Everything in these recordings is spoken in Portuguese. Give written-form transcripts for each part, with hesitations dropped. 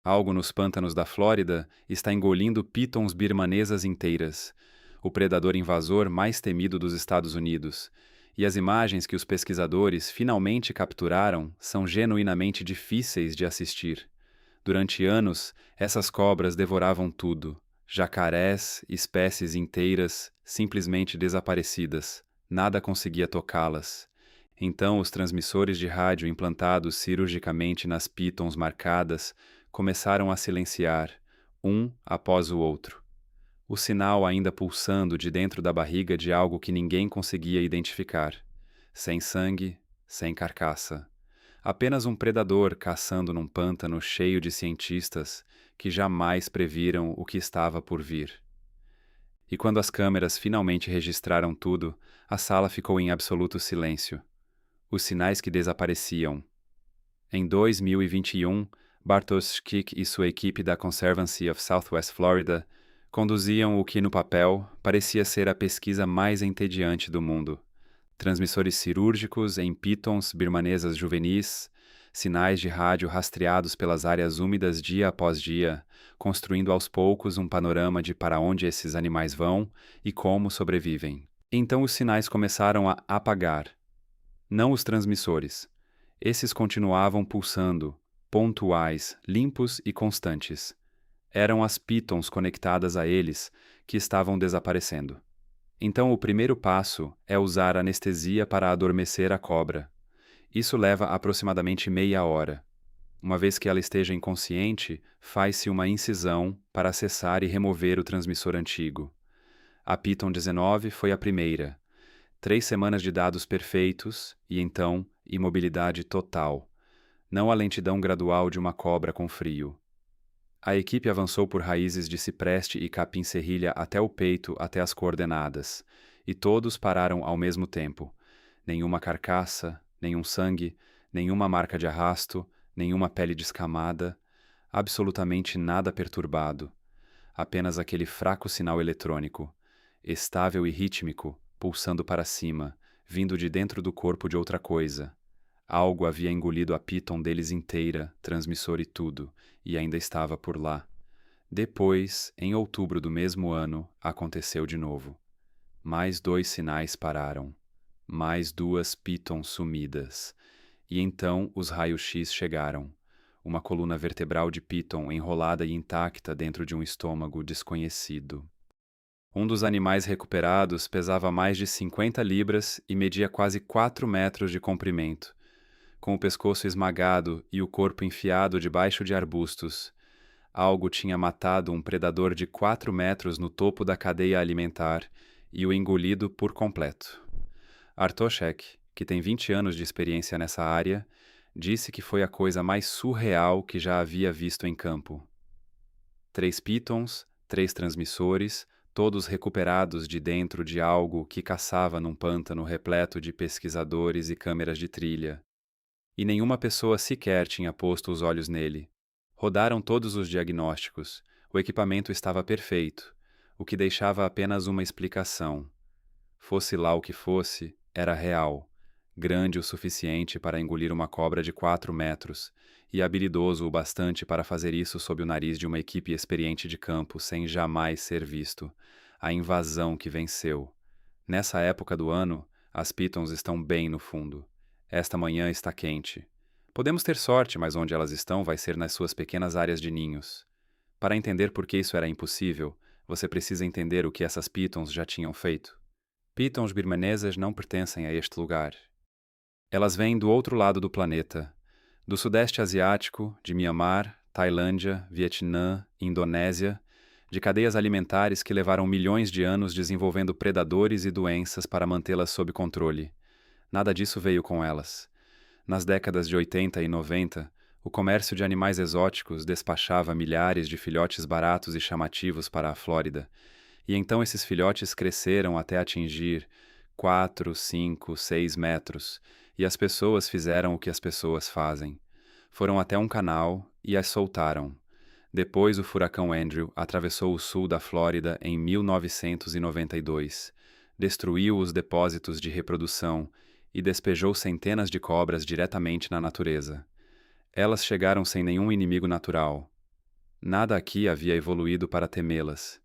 Algo nos pântanos da Flórida está engolindo pitons birmanesas inteiras, o predador invasor mais temido dos Estados Unidos, e as imagens que os pesquisadores finalmente capturaram são genuinamente difíceis de assistir. Durante anos, essas cobras devoravam tudo: jacarés, espécies inteiras, simplesmente desaparecidas. Nada conseguia tocá-las. Então, os transmissores de rádio implantados cirurgicamente nas pitons marcadas começaram a silenciar, um após o outro. O sinal ainda pulsando de dentro da barriga de algo que ninguém conseguia identificar. Sem sangue, sem carcaça. Apenas um predador caçando num pântano cheio de cientistas que jamais previram o que estava por vir. E quando as câmeras finalmente registraram tudo, a sala ficou em absoluto silêncio. Os sinais que desapareciam. Em 2021, Bartosz Schick e sua equipe da Conservancy of Southwest Florida conduziam o que no papel parecia ser a pesquisa mais entediante do mundo. Transmissores cirúrgicos em pitons birmanesas juvenis, sinais de rádio rastreados pelas áreas úmidas dia após dia, construindo aos poucos um panorama de para onde esses animais vão e como sobrevivem. Então os sinais começaram a apagar. Não os transmissores. Esses continuavam pulsando, pontuais, limpos e constantes. Eram as pitons conectadas a eles que estavam desaparecendo. Então o primeiro passo é usar anestesia para adormecer a cobra. Isso leva aproximadamente meia hora. Uma vez que ela esteja inconsciente, faz-se uma incisão para acessar e remover o transmissor antigo. A Piton 19 foi a primeira. 3 semanas de dados perfeitos e então imobilidade total. Não a lentidão gradual de uma cobra com frio. A equipe avançou por raízes de cipreste e capim-serrilha até o peito, até as coordenadas, e todos pararam ao mesmo tempo. Nenhuma carcaça, nenhum sangue, nenhuma marca de arrasto, nenhuma pele descamada, absolutamente nada perturbado. Apenas aquele fraco sinal eletrônico, estável e rítmico, pulsando para cima, vindo de dentro do corpo de outra coisa. Algo havia engolido a piton deles inteira, transmissor e tudo, e ainda estava por lá. Depois, em outubro do mesmo ano, aconteceu de novo. Mais 2 sinais pararam. Mais 2 pitons sumidas. E então os raios-x chegaram. Uma coluna vertebral de piton enrolada e intacta dentro de um estômago desconhecido. Um dos animais recuperados pesava mais de 50 libras e media quase 4 metros de comprimento, com o pescoço esmagado e o corpo enfiado debaixo de arbustos. Algo tinha matado um predador de 4 metros no topo da cadeia alimentar e o engolido por completo. Artoshek, que tem 20 anos de experiência nessa área, disse que foi a coisa mais surreal que já havia visto em campo. 3 pitons, 3 transmissores, todos recuperados de dentro de algo que caçava num pântano repleto de pesquisadores e câmeras de trilha. E nenhuma pessoa sequer tinha posto os olhos nele. Rodaram todos os diagnósticos, o equipamento estava perfeito, o que deixava apenas uma explicação. Fosse lá o que fosse, era real, grande o suficiente para engolir uma cobra de 4 metros, e habilidoso o bastante para fazer isso sob o nariz de uma equipe experiente de campo sem jamais ser visto. A invasão que venceu. Nessa época do ano, as pitons estão bem no fundo. Esta manhã está quente. Podemos ter sorte, mas onde elas estão vai ser nas suas pequenas áreas de ninhos. Para entender por que isso era impossível, você precisa entender o que essas pitons já tinham feito. Pitons birmanesas não pertencem a este lugar. Elas vêm do outro lado do planeta, do Sudeste Asiático, de Mianmar, Tailândia, Vietnã, Indonésia, de cadeias alimentares que levaram milhões de anos desenvolvendo predadores e doenças para mantê-las sob controle. Nada disso veio com elas. Nas décadas de 80 e 90, o comércio de animais exóticos despachava milhares de filhotes baratos e chamativos para a Flórida, e então esses filhotes cresceram até atingir 4, 5, 6 metros, e as pessoas fizeram o que as pessoas fazem. Foram até um canal e as soltaram. Depois o furacão Andrew atravessou o sul da Flórida em 1992, destruiu os depósitos de reprodução e despejou centenas de cobras diretamente na natureza. Elas chegaram sem nenhum inimigo natural, Nada aqui havia evoluído para temê-las.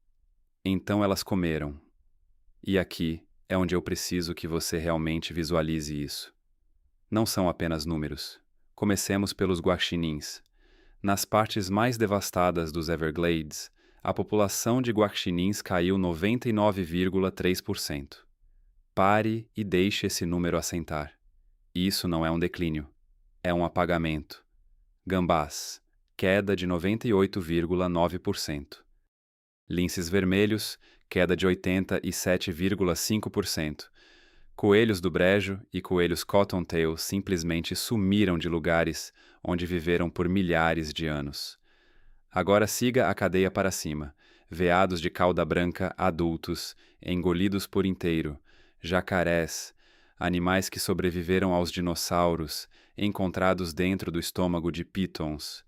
Então elas comeram. E aqui é onde eu preciso que você realmente visualize isso. Não são apenas números. Comecemos pelos guaxinins. Nas partes mais devastadas dos Everglades, a população de guaxinins caiu 99,3%. Pare e deixe esse número assentar. Isso não é um declínio, é um apagamento. Gambás, queda de 98,9%. Linces vermelhos, queda de 87,5%. Coelhos do brejo e coelhos cottontail simplesmente sumiram de lugares onde viveram por milhares de anos. Agora siga a cadeia para cima. Veados de cauda branca adultos, engolidos por inteiro, jacarés, animais que sobreviveram aos dinossauros, encontrados dentro do estômago de pitons.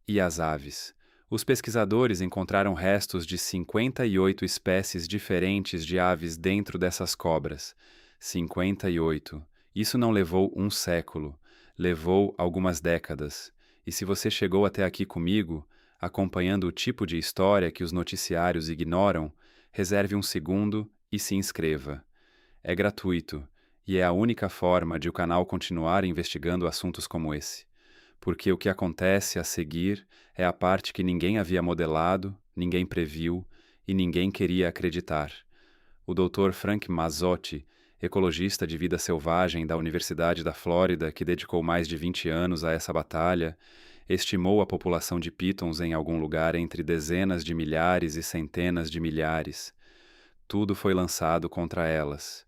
E as aves. Os pesquisadores encontraram restos de 58 espécies diferentes de aves dentro dessas cobras. 58. Isso não levou um século, levou algumas décadas. E se você chegou até aqui comigo, acompanhando o tipo de história que os noticiários ignoram, reserve um segundo e se inscreva. É gratuito, e é a única forma de o canal continuar investigando assuntos como esse. Porque o que acontece a seguir é a parte que ninguém havia modelado, ninguém previu e ninguém queria acreditar. O Dr. Frank Mazzotti, ecologista de vida selvagem da Universidade da Flórida, que dedicou mais de 20 anos a essa batalha, estimou a população de pitons em algum lugar entre dezenas de milhares e centenas de milhares. Tudo foi lançado contra elas.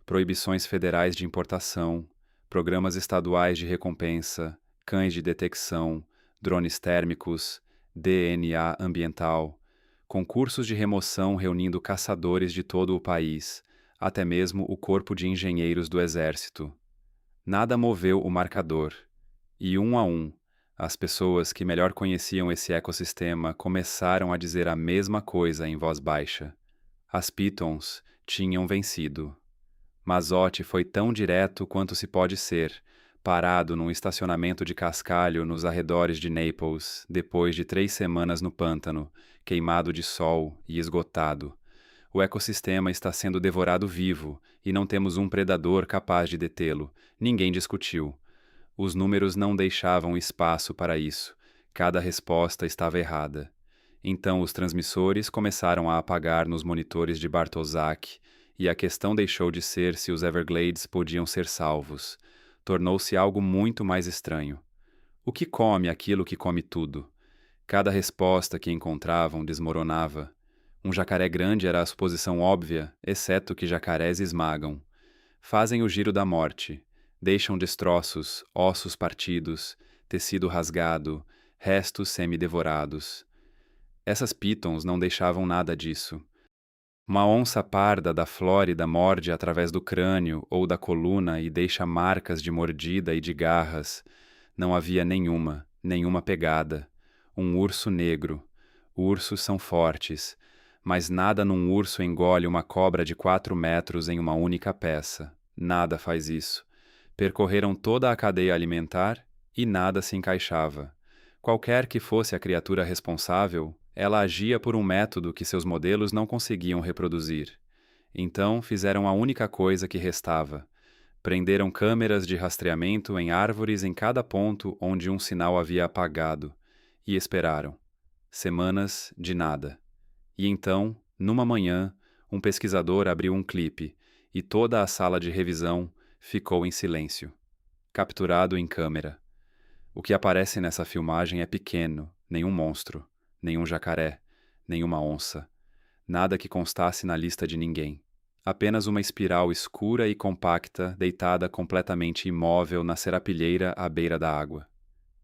Proibições federais de importação, programas estaduais de recompensa, cães de detecção, drones térmicos, DNA ambiental, concursos de remoção reunindo caçadores de todo o país, até mesmo o corpo de engenheiros do exército. Nada moveu o marcador, e um a um, as pessoas que melhor conheciam esse ecossistema começaram a dizer a mesma coisa em voz baixa. As pitons tinham vencido. Mazzotti foi tão direto quanto se pode ser, parado num estacionamento de cascalho nos arredores de Naples, depois de 3 semanas no pântano, queimado de sol e esgotado. O ecossistema está sendo devorado vivo e não temos um predador capaz de detê-lo. Ninguém discutiu. Os números não deixavam espaço para isso. Cada resposta estava errada. Então os transmissores começaram a apagar nos monitores de Bartoszak, e a questão deixou de ser se os Everglades podiam ser salvos. Tornou-se algo muito mais estranho. O que come aquilo que come tudo? Cada resposta que encontravam desmoronava. Um jacaré grande era a suposição óbvia, exceto que jacarés esmagam. Fazem o giro da morte. Deixam destroços, ossos partidos, tecido rasgado, restos semi-devorados. Essas pitons não deixavam nada disso. Uma onça parda da Flórida morde através do crânio ou da coluna e deixa marcas de mordida e de garras. Não havia nenhuma pegada. Um urso negro. Ursos são fortes, mas nada num urso engole uma cobra de 4 metros em uma única peça. Nada faz isso. Percorreram toda a cadeia alimentar e nada se encaixava. Qualquer que fosse a criatura responsável, ela agia por um método que seus modelos não conseguiam reproduzir. Então fizeram a única coisa que restava. Prenderam câmeras de rastreamento em árvores em cada ponto onde um sinal havia apagado, e esperaram. Semanas de nada. E então, numa manhã, um pesquisador abriu um clipe, e toda a sala de revisão ficou em silêncio. Capturado em câmera. O que aparece nessa filmagem é pequeno, nenhum monstro, nenhum jacaré, nenhuma onça. Nada que constasse na lista de ninguém. Apenas uma espiral escura e compacta, deitada completamente imóvel na serapilheira à beira da água.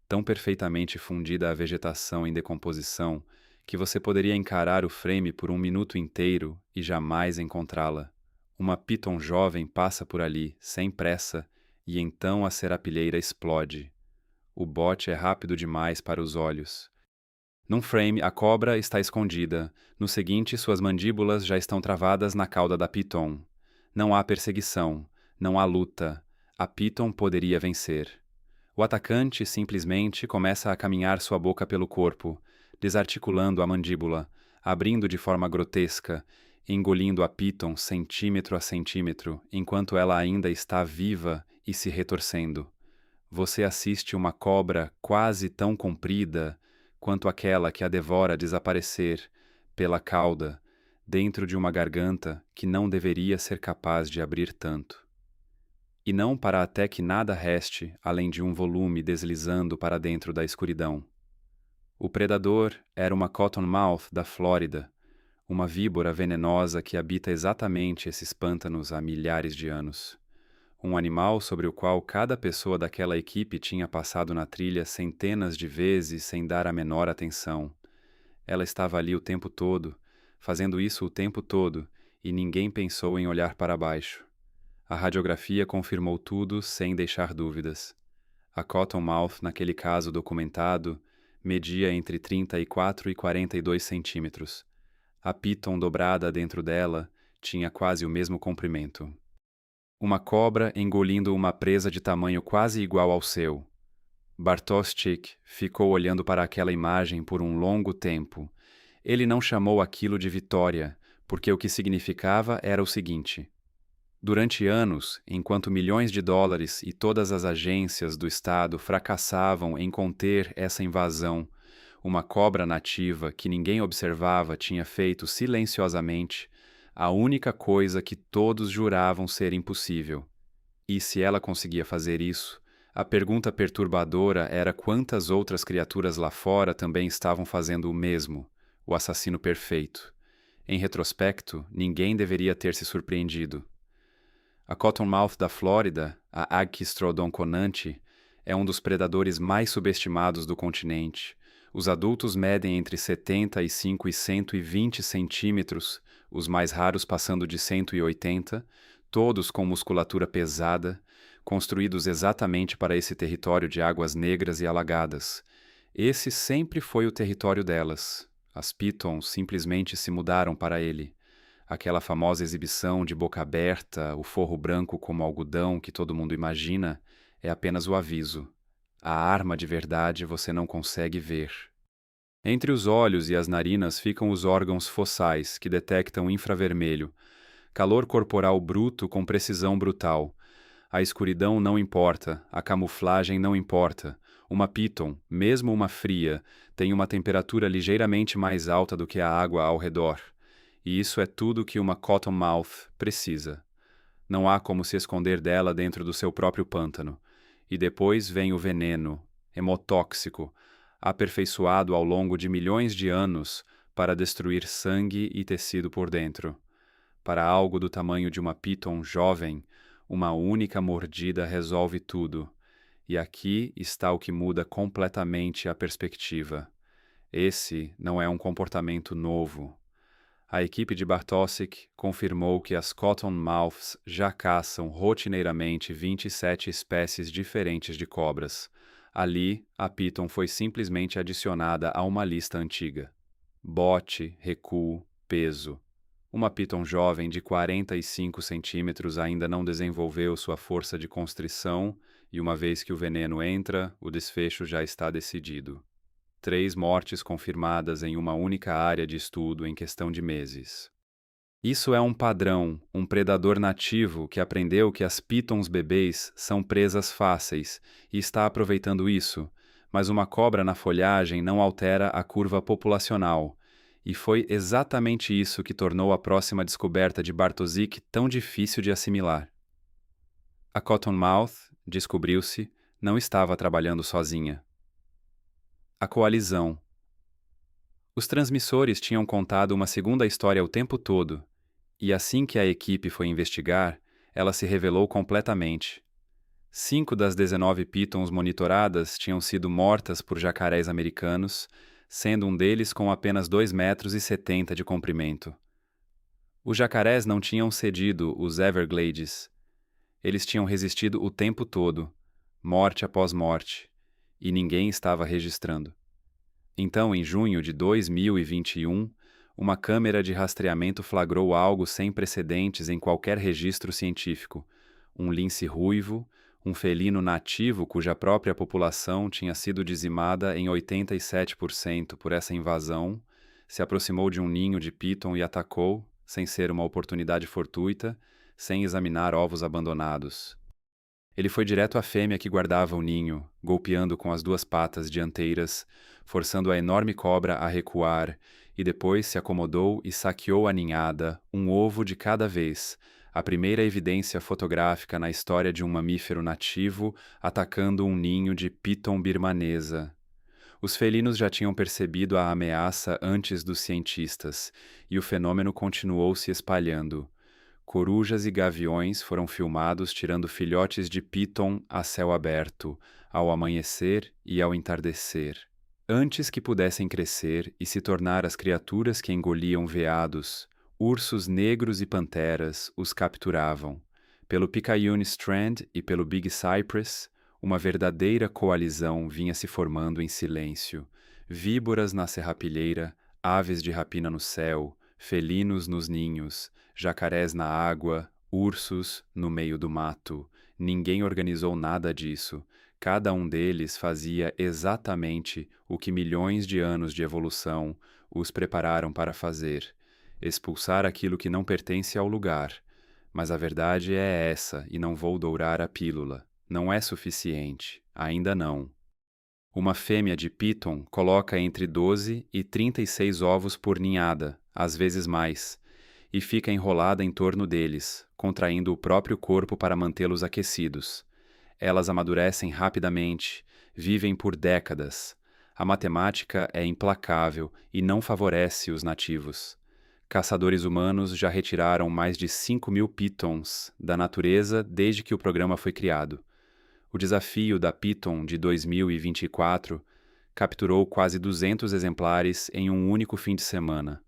Tão perfeitamente fundida a vegetação em decomposição que você poderia encarar o frame por um minuto inteiro e jamais encontrá-la. Uma piton jovem passa por ali, sem pressa, e então a serapilheira explode. O bote é rápido demais para os olhos. Num frame, a cobra está escondida. No seguinte, suas mandíbulas já estão travadas na cauda da piton. Não há perseguição. Não há luta. A piton poderia vencer. O atacante simplesmente começa a caminhar sua boca pelo corpo. desarticulando a mandíbula, abrindo de forma grotesca, engolindo a Piton centímetro a centímetro, enquanto ela ainda está viva e se retorcendo. Você assiste uma cobra quase tão comprida quanto aquela que a devora desaparecer pela cauda, dentro de uma garganta que não deveria ser capaz de abrir tanto. E não para até que nada reste além de um volume deslizando para dentro da escuridão. O predador era uma cottonmouth da Flórida, uma víbora venenosa que habita exatamente esses pântanos há milhares de anos. Um animal sobre o qual cada pessoa daquela equipe tinha passado na trilha centenas de vezes sem dar a menor atenção. Ela estava ali o tempo todo, fazendo isso o tempo todo, e ninguém pensou em olhar para baixo. A radiografia confirmou tudo sem deixar dúvidas. A cottonmouth, naquele caso documentado, media entre 34 e 42 centímetros. A Piton dobrada dentro dela tinha quase o mesmo comprimento. Uma cobra engolindo uma presa de tamanho quase igual ao seu. Bartoschik ficou olhando para aquela imagem por um longo tempo. Ele não chamou aquilo de vitória, porque o que significava era o seguinte: durante anos, enquanto milhões de dólares e todas as agências do Estado fracassavam em conter essa invasão, uma cobra nativa que ninguém observava tinha feito silenciosamente a única coisa que todos juravam ser impossível. E se ela conseguia fazer isso, a pergunta perturbadora era quantas outras criaturas lá fora também estavam fazendo o mesmo, o assassino perfeito. Em retrospecto, ninguém deveria ter se surpreendido. A cottonmouth da Flórida, a Agkistrodon conanti, é um dos predadores mais subestimados do continente. Os adultos medem entre 75 e 120 centímetros, os mais raros passando de 180, todos com musculatura pesada, construídos exatamente para esse território de águas negras e alagadas. Esse sempre foi o território delas. As Pitons simplesmente se mudaram para ele. Aquela famosa exibição de boca aberta, o forro branco como algodão que todo mundo imagina, é apenas o aviso. A arma de verdade você não consegue ver. Entre os olhos e as narinas ficam os órgãos fossais, que detectam infravermelho, calor corporal bruto com precisão brutal. A escuridão não importa, a camuflagem não importa. Uma Piton, mesmo uma fria, tem uma temperatura ligeiramente mais alta do que a água ao redor. E isso é tudo que uma cottonmouth precisa. Não há como se esconder dela dentro do seu próprio pântano. E depois vem o veneno, hemotóxico, aperfeiçoado ao longo de milhões de anos para destruir sangue e tecido por dentro. Para algo do tamanho de uma Piton jovem, uma única mordida resolve tudo. E aqui está o que muda completamente a perspectiva. Esse não é um comportamento novo. A equipe de Bartosik confirmou que as cottonmouths já caçam rotineiramente 27 espécies diferentes de cobras. Ali, a Piton foi simplesmente adicionada a uma lista antiga. Bote, recuo, peso. Uma Piton jovem de 45 centímetros ainda não desenvolveu sua força de constrição e uma vez que o veneno entra, o desfecho já está decidido. 3 mortes confirmadas em uma única área de estudo em questão de meses. Isso é um padrão, um predador nativo que aprendeu que as pitons bebês são presas fáceis e está aproveitando isso, mas uma cobra na folhagem não altera a curva populacional. E foi exatamente isso que tornou a próxima descoberta de Bartosik tão difícil de assimilar. A cottonmouth, descobriu-se, não estava trabalhando sozinha. A coalizão. Os transmissores tinham contado uma segunda história o tempo todo, e assim que a equipe foi investigar, ela se revelou completamente. 5 das 19 pitons monitoradas tinham sido mortas por jacarés americanos, sendo um deles com apenas 2,70 metros de comprimento. Os jacarés não tinham cedido os Everglades. Eles tinham resistido o tempo todo, morte após morte, e ninguém estava registrando. Então, em junho de 2021, uma câmera de rastreamento flagrou algo sem precedentes em qualquer registro científico. Um lince ruivo, um felino nativo cuja própria população tinha sido dizimada em 87% por essa invasão, se aproximou de um ninho de piton e atacou, sem ser uma oportunidade fortuita, sem examinar ovos abandonados. Ele foi direto à fêmea que guardava o ninho, golpeando com as duas patas dianteiras, forçando a enorme cobra a recuar, e depois se acomodou e saqueou a ninhada, um ovo de cada vez, a primeira evidência fotográfica na história de um mamífero nativo atacando um ninho de piton birmanesa. Os felinos já tinham percebido a ameaça antes dos cientistas, e o fenômeno continuou se espalhando. Corujas e gaviões foram filmados tirando filhotes de piton a céu aberto, ao amanhecer e ao entardecer. Antes que pudessem crescer e se tornar as criaturas que engoliam veados, ursos negros e panteras os capturavam. Pelo Picayune Strand e pelo Big Cypress, uma verdadeira coalizão vinha se formando em silêncio. Víboras na serrapilheira, aves de rapina no céu, felinos nos ninhos, jacarés na água, ursos no meio do mato. Ninguém organizou nada disso. Cada um deles fazia exatamente o que milhões de anos de evolução os prepararam para fazer: expulsar aquilo que não pertence ao lugar. Mas a verdade é essa, e não vou dourar a pílula. Não é suficiente. Ainda não. Uma fêmea de piton coloca entre 12 e 36 ovos por ninhada, às vezes mais, e fica enrolada em torno deles, contraindo o próprio corpo para mantê-los aquecidos. Elas amadurecem rapidamente, vivem por décadas. A matemática é implacável e não favorece os nativos. Caçadores humanos já retiraram mais de 5.000 pitons da natureza desde que o programa foi criado. O desafio da Piton de 2024 capturou quase 200 exemplares em um único fim de semana.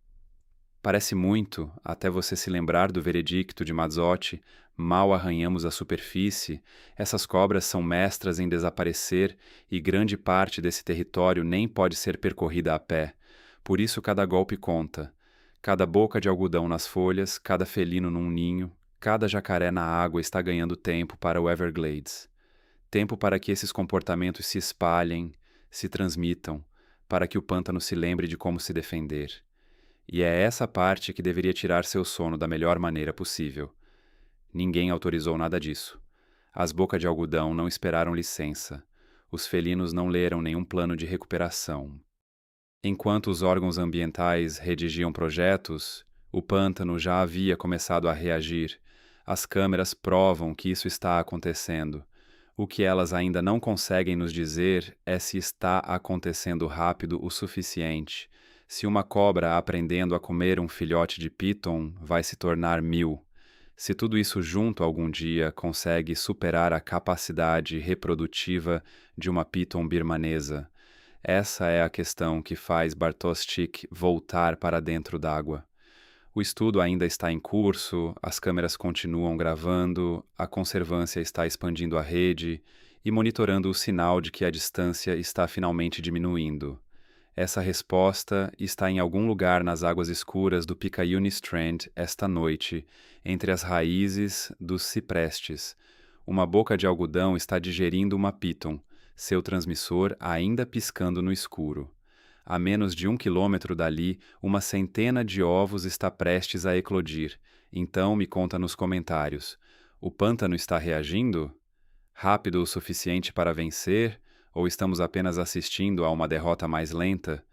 Parece muito, até você se lembrar do veredicto de Mazzotti: mal arranhamos a superfície, essas cobras são mestras em desaparecer e grande parte desse território nem pode ser percorrida a pé. Por isso cada golpe conta. Cada boca de algodão nas folhas, cada felino num ninho, cada jacaré na água está ganhando tempo para o Everglades. Tempo para que esses comportamentos se espalhem, se transmitam, para que o pântano se lembre de como se defender. E é essa parte que deveria tirar seu sono da melhor maneira possível. Ninguém autorizou nada disso. As bocas de algodão não esperaram licença. Os felinos não leram nenhum plano de recuperação. Enquanto os órgãos ambientais redigiam projetos, o pântano já havia começado a reagir. As câmeras provam que isso está acontecendo. O que elas ainda não conseguem nos dizer é se está acontecendo rápido o suficiente. Se uma cobra aprendendo a comer um filhote de piton vai se tornar 1.000. Se tudo isso junto algum dia consegue superar a capacidade reprodutiva de uma piton birmanesa. Essa é a questão que faz Bartoszczyk voltar para dentro d'água. O estudo ainda está em curso, as câmeras continuam gravando, a conservância está expandindo a rede e monitorando o sinal de que a distância está finalmente diminuindo. Essa resposta está em algum lugar nas águas escuras do Picayune Strand esta noite, entre as raízes dos ciprestes. Uma boca de algodão está digerindo uma piton, seu transmissor ainda piscando no escuro. A menos de 1 quilômetro dali, uma centena de ovos está prestes a eclodir. Então me conta nos comentários: o pântano está reagindo? Rápido o suficiente para vencer? Ou estamos apenas assistindo a uma derrota mais lenta?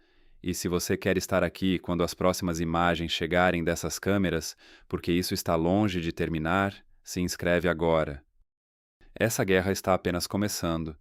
E se você quer estar aqui quando as próximas imagens chegarem dessas câmeras, porque isso está longe de terminar, se inscreve agora. Essa guerra está apenas começando.